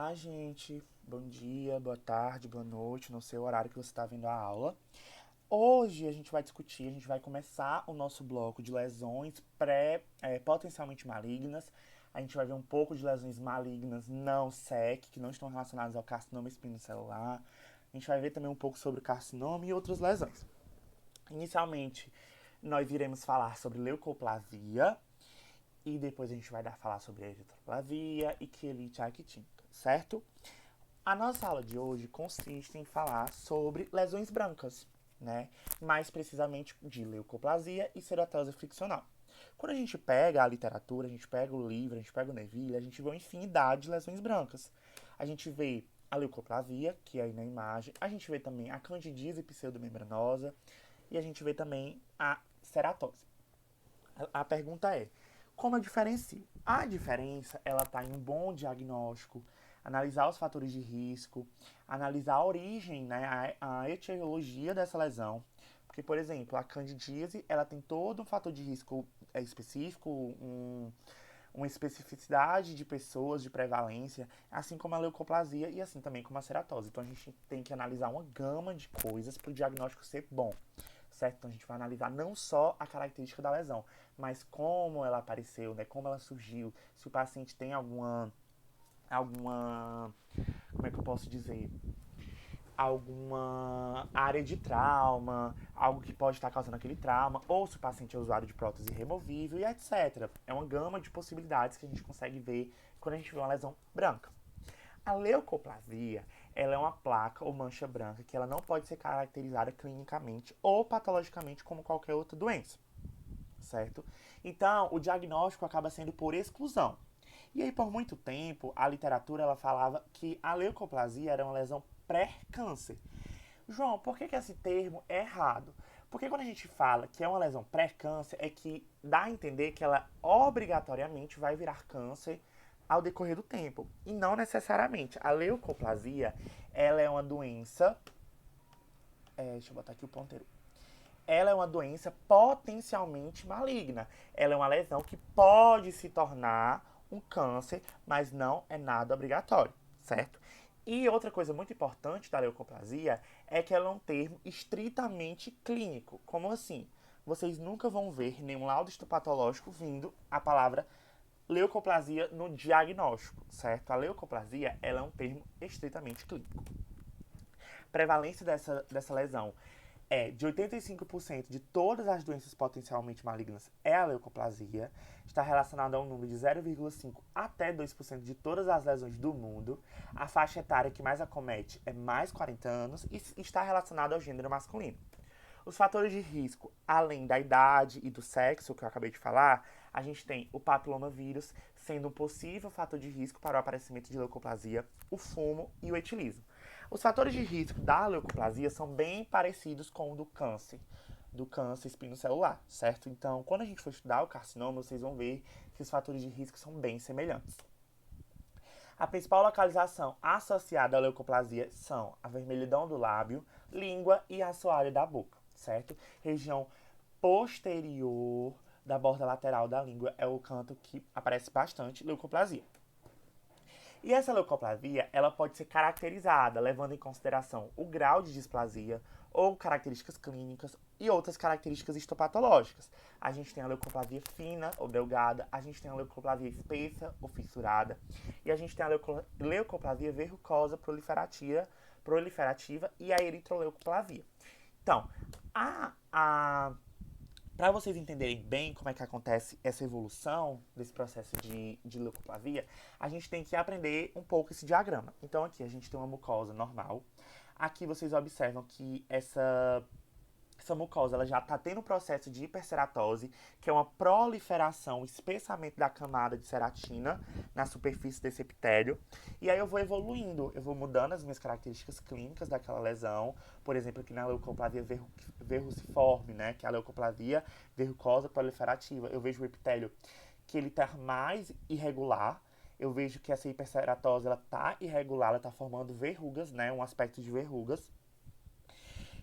Olá, gente. Bom dia, boa tarde, boa noite, no seu horário que você está vendo a aula. Hoje a gente vai discutir, a gente vai começar o nosso bloco de lesões potencialmente malignas. A gente vai ver um pouco de lesões malignas não SEC, que não estão relacionadas ao carcinoma espinocelular. A gente vai ver também um pouco sobre o carcinoma e outras lesões. Inicialmente, nós iremos falar sobre leucoplasia e depois a gente vai falar sobre eritroplasia e quelite actínica, certo? A nossa aula de hoje consiste em falar sobre lesões brancas, né? Mais precisamente de leucoplasia e ceratose friccional. Quando a gente pega a literatura, a gente pega o livro, a gente pega o Neville, a gente vê uma infinidade de lesões brancas. A gente vê a leucoplasia, que é aí na imagem, a gente vê também a candidíase pseudomembranosa e a gente vê também a ceratose. A pergunta é, como eu diferencio? A diferença, ela está em um bom diagnóstico, analisar os fatores de risco, analisar a origem, né, a etiologia dessa lesão. Porque, por exemplo, a candidíase, ela tem todo um fator de risco específico, uma especificidade de pessoas, de prevalência, assim como a leucoplasia e assim também como a ceratose. Então, a gente tem que analisar uma gama de coisas para o diagnóstico ser bom, certo? Então, a gente vai analisar não só a característica da lesão, mas como ela apareceu, né? Como ela surgiu, se o paciente tem alguma, como é que eu posso dizer? Alguma área de trauma, algo que pode estar causando aquele trauma, ou se o paciente é usuário de prótese removível e etc. É uma gama de possibilidades que a gente consegue ver quando a gente vê uma lesão branca. A leucoplasia, ela é uma placa ou mancha branca que ela não pode ser caracterizada clinicamente ou patologicamente como qualquer outra doença, certo? Então, o diagnóstico acaba sendo por exclusão. E aí, por muito tempo, a literatura ela falava que a leucoplasia era uma lesão pré-câncer. João, por que esse termo é errado? Porque quando a gente fala que é uma lesão pré-câncer, é que dá a entender que ela obrigatoriamente vai virar câncer ao decorrer do tempo. E não necessariamente. A leucoplasia, ela é uma doença... deixa eu botar aqui o ponteiro. Ela é uma doença potencialmente maligna. Ela é uma lesão que pode se tornar um câncer, mas não é nada obrigatório, certo? E outra coisa muito importante da leucoplasia é que ela é um termo estritamente clínico. Como assim? Vocês nunca vão ver nenhum laudo histopatológico vindo a palavra leucoplasia no diagnóstico, certo? A leucoplasia ela é um termo estritamente clínico. Prevalência dessa lesão de 85% de todas as doenças potencialmente malignas é a leucoplasia. Está relacionada a um número de 0,5 até 2% de todas as lesões do mundo. A faixa etária que mais acomete é mais 40 anos e está relacionada ao gênero masculino. Os fatores de risco, além da idade e do sexo, que eu acabei de falar, a gente tem o papilomavírus sendo um possível fator de risco para o aparecimento de leucoplasia, o fumo e o etilismo. Os fatores de risco da leucoplasia são bem parecidos com o do câncer espinocelular, certo? Então, quando a gente for estudar o carcinoma, vocês vão ver que os fatores de risco são bem semelhantes. A principal localização associada à leucoplasia são a vermelhidão do lábio, língua e assoalho da boca, certo? Região posterior da borda lateral da língua é o canto que aparece bastante leucoplasia. E essa leucoplasia, ela pode ser caracterizada levando em consideração o grau de displasia ou características clínicas e outras características histopatológicas. A gente tem a leucoplasia fina ou delgada, a gente tem a leucoplasia espessa ou fissurada e a gente tem a leucoplasia verrucosa proliferativa e a eritroleucoplasia. Então, para vocês entenderem bem como é que acontece essa evolução desse processo de leucoplasia, a gente tem que aprender um pouco esse diagrama. Então aqui a gente tem uma mucosa normal. Aqui vocês observam que essa mucosa ela já está tendo um processo de hiperceratose, que é uma proliferação, espessamento da camada de ceratina na superfície desse epitélio. E aí eu vou evoluindo, eu vou mudando as minhas características clínicas daquela lesão. Por exemplo, aqui na leucoplasia verruciforme, né, que é a leucoplasia verrucosa proliferativa. Eu vejo o epitélio que ele está mais irregular. Eu vejo que essa hiperceratose ela está irregular, ela está formando verrugas, né, um aspecto de verrugas.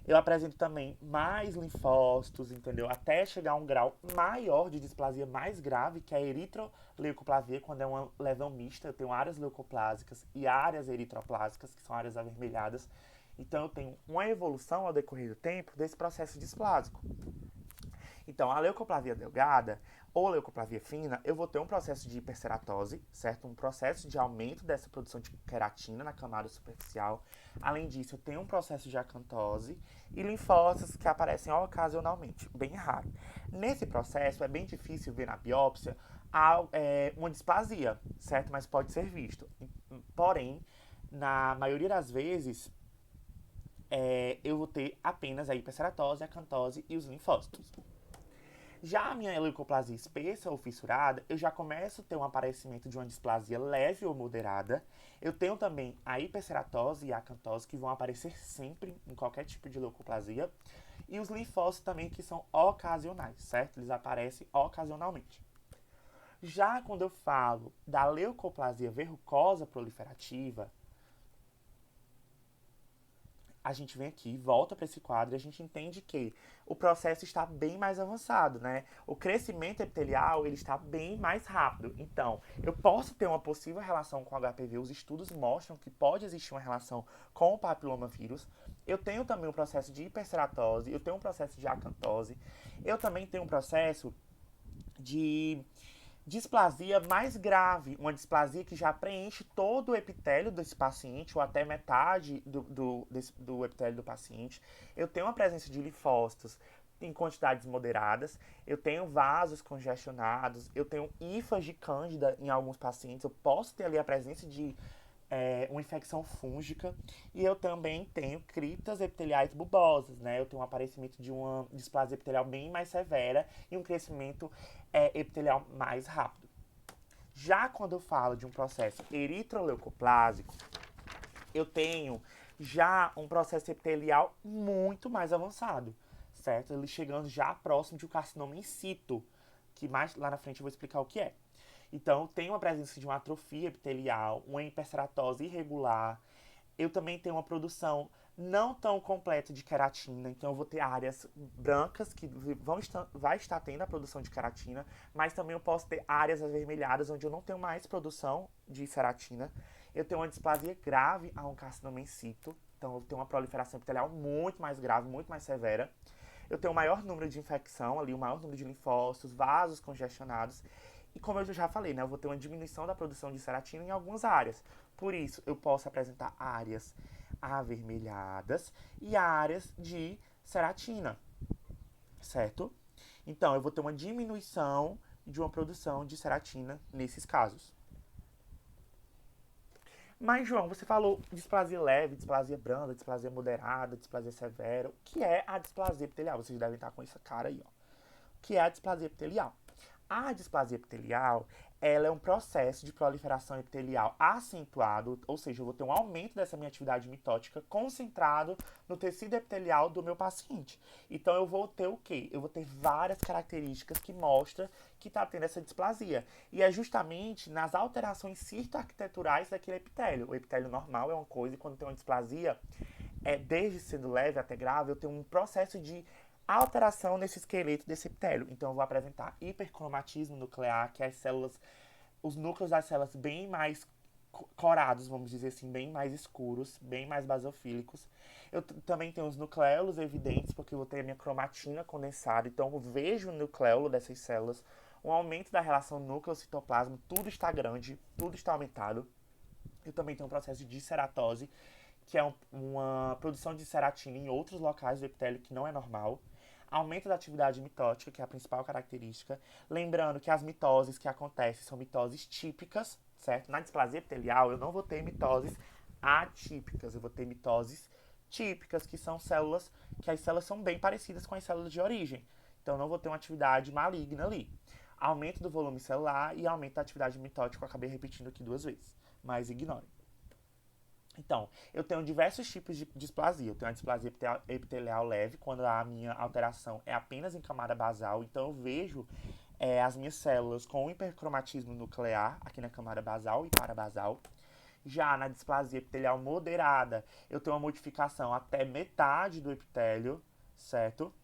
Eu apresento também mais linfócitos, entendeu? Até chegar a um grau maior de displasia mais grave, que é a eritroleucoplasia, quando é uma lesão mista. Eu tenho áreas leucoplásicas e áreas eritroplásicas, que são áreas avermelhadas. Então, eu tenho uma evolução ao decorrer do tempo desse processo displásico. Então, a leucoplasia delgada ou leucoplasia fina, eu vou ter um processo de hiperceratose, certo? Um processo de aumento dessa produção de queratina na camada superficial. Além disso, eu tenho um processo de acantose e linfócitos que aparecem ocasionalmente, bem raro. Nesse processo, é bem difícil ver na biópsia uma displasia, certo? Mas pode ser visto. Porém, na maioria das vezes, eu vou ter apenas a hiperceratose, a acantose e os linfócitos. Já a minha leucoplasia espessa ou fissurada, eu já começo a ter um aparecimento de uma displasia leve ou moderada. Eu tenho também a hiperceratose e a acantose, que vão aparecer sempre em qualquer tipo de leucoplasia. E os linfócitos também, que são ocasionais, certo? Eles aparecem ocasionalmente. Já quando eu falo da leucoplasia verrucosa proliferativa, a gente vem aqui, volta para esse quadro e a gente entende que o processo está bem mais avançado, né? O crescimento epitelial, ele está bem mais rápido. Então, eu posso ter uma possível relação com o HPV, os estudos mostram que pode existir uma relação com o papilomavírus. Eu tenho também um processo de hiperceratose, eu tenho um processo de acantose, eu também tenho um processo de displasia mais grave, uma displasia que já preenche todo o epitélio desse paciente, ou até metade do epitélio do paciente. Eu tenho a presença de linfócitos em quantidades moderadas, eu tenho vasos congestionados, eu tenho hifas de cândida em alguns pacientes, eu posso ter ali a presença de uma infecção fúngica, e eu também tenho criptas epiteliais bulbosas, né? Eu tenho um aparecimento de uma displasia epitelial bem mais severa e um crescimento epitelial mais rápido. Já quando eu falo de um processo eritroleucoplásico, eu tenho já um processo epitelial muito mais avançado, certo? Ele chegando já próximo de um carcinoma in situ, que mais lá na frente eu vou explicar o que é. Então, tem uma presença de uma atrofia epitelial, uma hiperceratose irregular. Eu também tenho uma produção não tão completa de queratina, então eu vou ter áreas brancas que vai estar tendo a produção de queratina, mas também eu posso ter áreas avermelhadas onde eu não tenho mais produção de queratina. Eu tenho uma displasia grave a um carcinoma in situ, então eu tenho uma proliferação epitelial muito mais grave, muito mais severa. Eu tenho o maior número de infecção ali, o maior número de linfócitos, vasos congestionados. E como eu já falei, né, eu vou ter uma diminuição da produção de queratina em algumas áreas. Por isso, eu posso apresentar áreas avermelhadas e áreas de queratina, certo? Então, eu vou ter uma diminuição de uma produção de queratina nesses casos. Mas, João, você falou displasia leve, displasia branda, displasia moderada, displasia severa. O que é a displasia epitelial? Vocês devem estar com essa cara aí, ó. O que é a displasia epitelial? A displasia epitelial, ela é um processo de proliferação epitelial acentuado, ou seja, eu vou ter um aumento dessa minha atividade mitótica concentrado no tecido epitelial do meu paciente. Então, eu vou ter o quê? Eu vou ter várias características que mostram que está tendo essa displasia. E é justamente nas alterações cirtoarquiteturais daquele epitélio. O epitélio normal é uma coisa, e quando tem uma displasia, desde sendo leve até grave, eu tenho um processo de alteração nesse esqueleto desse epitélio. Então, eu vou apresentar hipercromatismo nuclear, que é as células, os núcleos das células bem mais corados, vamos dizer assim, bem mais escuros, bem mais basofílicos. Eu também tenho os nucléolos evidentes, porque eu vou ter a minha cromatina condensada. Então, eu vejo o nucleolo dessas células, um aumento da relação núcleo-citoplasma, tudo está grande, tudo está aumentado. Eu também tenho um processo de ceratose, que é uma produção de ceratina em outros locais do epitélio que não é normal. Aumento da atividade mitótica, que é a principal característica. Lembrando que as mitoses que acontecem são mitoses típicas, certo? Na displasia epitelial, eu não vou ter mitoses atípicas, eu vou ter mitoses típicas, que são células, que as células são bem parecidas com as células de origem. Então, não vou ter uma atividade maligna ali. Aumento do volume celular e aumento da atividade mitótica, eu acabei repetindo aqui 2 vezes, mas ignorem. Então, eu tenho diversos tipos de displasia. Eu tenho a displasia epitelial leve, quando a minha alteração é apenas em camada basal. Então, eu vejo as minhas células com hipercromatismo nuclear aqui na camada basal e parabasal. Já na displasia epitelial moderada, eu tenho uma modificação até metade do epitélio, certo?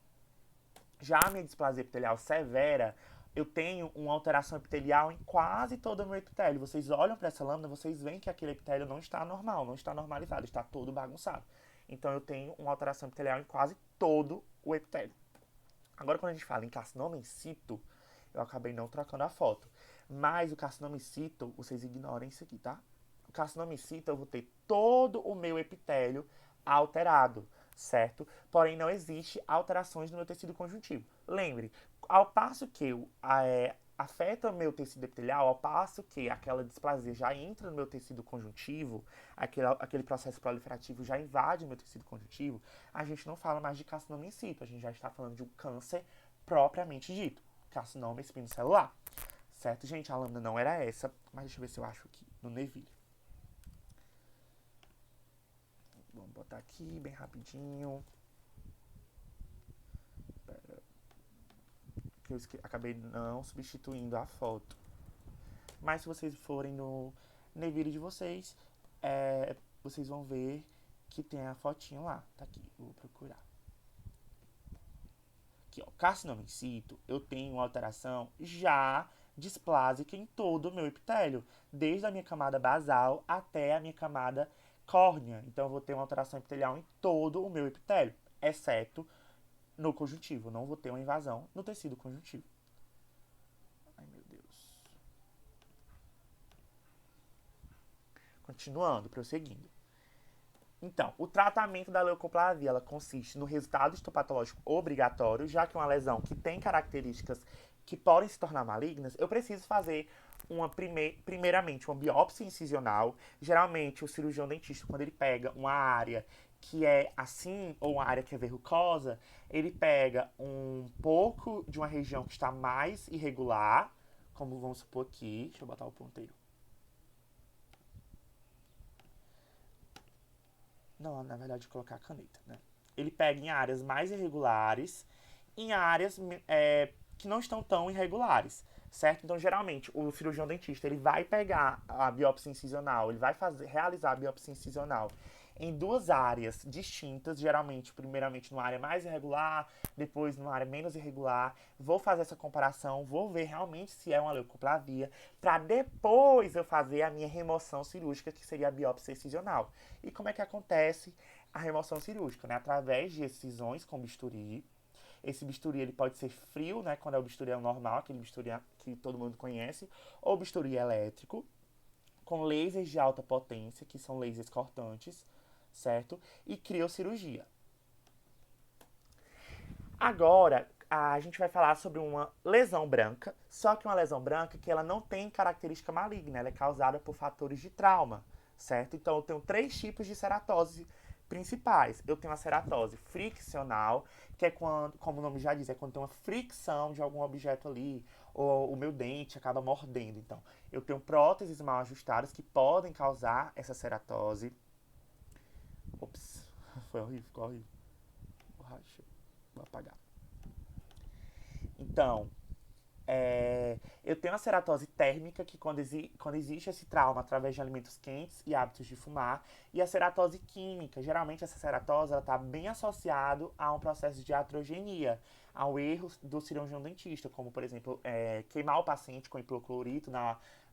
Já a minha displasia epitelial severa, eu tenho uma alteração epitelial em quase todo o meu epitélio. Vocês olham para essa lâmina, vocês veem que aquele epitélio não está normal, não está normalizado, está todo bagunçado. Então eu tenho uma alteração epitelial em quase todo o epitélio. Agora, quando a gente fala em carcinoma in situ, eu acabei não trocando a foto. Mas o carcinoma in situ, vocês ignorem isso aqui, tá? O carcinoma in situ, eu vou ter todo o meu epitélio alterado, certo? Porém, não existe alterações no meu tecido conjuntivo. Lembre, ao passo que afeta o meu tecido epitelial, ao passo que aquela displasia já entra no meu tecido conjuntivo, aquele processo proliferativo já invade o meu tecido conjuntivo, a gente não fala mais de carcinoma in situ, a gente já está falando de um câncer propriamente dito, carcinoma espinocelular. Certo, gente? A lâmina não era essa, mas deixa eu ver se eu acho aqui, no Neville. Vamos botar aqui, bem rapidinho. Pera. Que eu acabei não substituindo a foto. Mas se vocês forem no Neville de vocês, vocês vão ver que tem a fotinha lá. Tá aqui, vou procurar. Aqui, ó, carcinoma in situ, eu tenho uma alteração já displásica em todo o meu epitélio, desde a minha camada basal até a minha camada córnea. Então, eu vou ter uma alteração epitelial em todo o meu epitélio, exceto no conjuntivo. Não vou ter uma invasão no tecido conjuntivo. Ai, meu Deus. Continuando, prosseguindo. Então, o tratamento da leucoplasia ela consiste no resultado histopatológico obrigatório, já que uma lesão que tem características que podem se tornar malignas, eu preciso fazer primeiramente uma biópsia incisional. Geralmente, o cirurgião dentista, quando ele pega uma área que é assim, ou uma área que é verrucosa, ele pega um pouco de uma região que está mais irregular, como vamos supor aqui, deixa eu botar o ponteiro. Não, na verdade, colocar a caneta, né? Ele pega em áreas mais irregulares, em áreas que não estão tão irregulares, certo? Então, geralmente, o cirurgião dentista, ele vai pegar a biópsia incisional, ele vai realizar a biópsia incisional em duas áreas distintas, geralmente, primeiramente numa área mais irregular, depois numa área menos irregular. Vou fazer essa comparação, vou ver realmente se é uma leucoplasia, para depois eu fazer a minha remoção cirúrgica, que seria a biópsia incisional. E como é que acontece a remoção cirúrgica, né? Através de excisões com bisturi. Esse bisturi ele pode ser frio, né? Quando é o bisturi normal, aquele bisturi que todo mundo conhece, ou bisturi elétrico, com lasers de alta potência, que são lasers cortantes, certo? E criocirurgia. Agora, a gente vai falar sobre uma lesão branca, só que uma lesão branca que ela não tem característica maligna, ela é causada por fatores de trauma, certo? Então, eu tenho 3 tipos de ceratose principais. Eu tenho a ceratose friccional, que é quando, como o nome já diz, é quando tem uma fricção de algum objeto ali, ou o meu dente acaba mordendo. Então, eu tenho próteses mal ajustadas que podem causar essa ceratose. Ops, foi horrível, ficou horrível. Borracha, vou apagar. Então, eu tenho a ceratose térmica, que quando existe esse trauma através de alimentos quentes e hábitos de fumar, e a ceratose química. Geralmente essa ceratose está bem associada a um processo de iatrogenia, ao erro do cirurgião dentista, como por exemplo, queimar o paciente com hipoclorito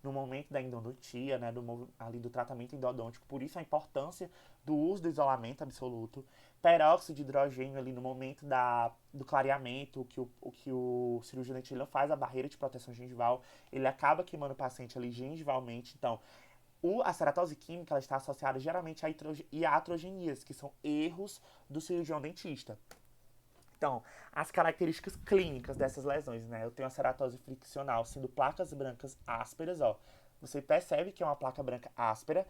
no momento da endodontia, né, ali do tratamento endodôntico. Por isso a importância do uso do isolamento absoluto. Peróxido de hidrogênio ali no momento do clareamento, o que o cirurgião dentista faz a barreira de proteção gengival, ele acaba queimando o paciente ali gengivalmente. Então, a ceratose química ela está associada geralmente a iatrogenias, que são erros do cirurgião dentista. Então, as características clínicas dessas lesões, né? Eu tenho a ceratose friccional sendo placas brancas ásperas, ó. Você percebe que é uma placa branca áspera,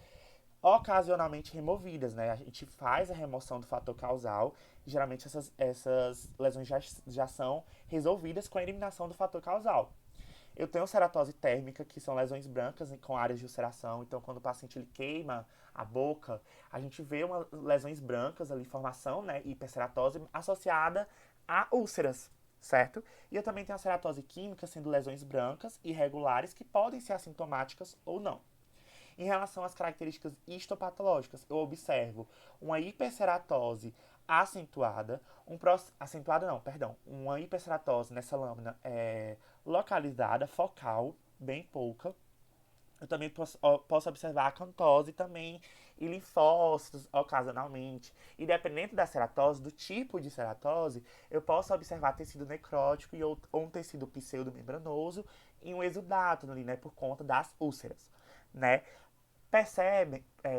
ocasionalmente removidas, né? A gente faz a remoção do fator causal, e geralmente essas lesões já são resolvidas com a eliminação do fator causal. Eu tenho ceratose térmica, que são lesões brancas com áreas de ulceração. Então, quando o paciente ele queima a boca, a gente vê lesões brancas ali, formação, né, hiperceratose associada a úlceras, certo? E eu também tenho a ceratose química, sendo lesões brancas irregulares que podem ser assintomáticas ou não. Em relação às características histopatológicas, eu observo uma hiperceratose acentuada, uma hiperceratose nessa lâmina localizada, focal, bem pouca. Eu também posso observar acantose também e linfócitos ocasionalmente. E dependendo da ceratose, do tipo de ceratose, eu posso observar tecido necrótico ou um tecido pseudomembranoso e um exudato ali, né, por conta das úlceras, né?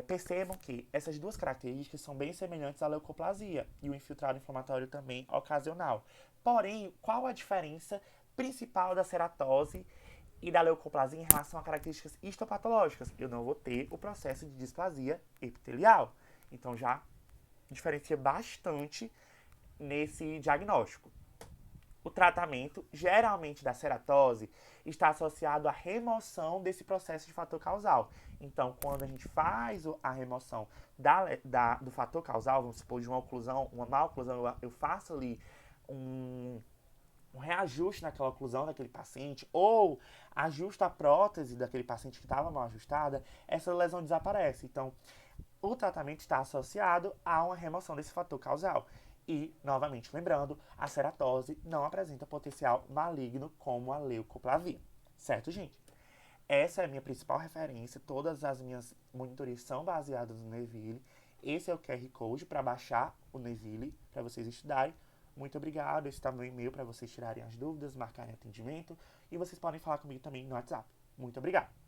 Percebam que essas duas características são bem semelhantes à leucoplasia e o infiltrado inflamatório também ocasional. Porém, qual a diferença principal da ceratose e da leucoplasia em relação a características histopatológicas? Eu não vou ter o processo de displasia epitelial. Então já diferencia bastante nesse diagnóstico. O tratamento, geralmente da ceratose, está associado à remoção desse processo de fator causal. Então, quando a gente faz a remoção do fator causal, vamos supor, de uma oclusão, uma má oclusão, eu faço ali um reajuste naquela oclusão daquele paciente, ou ajusto a prótese daquele paciente que estava mal ajustada, essa lesão desaparece. Então, o tratamento está associado a uma remoção desse fator causal. E, novamente lembrando, a ceratose não apresenta potencial maligno como a leucoplasia. Certo, gente? Essa é a minha principal referência. Todas as minhas monitorias são baseadas no Neville. Esse é o QR Code para baixar o Neville, para vocês estudarem. Muito obrigado. Esse está meu e-mail para vocês tirarem as dúvidas, marcarem atendimento. E vocês podem falar comigo também no WhatsApp. Muito obrigado.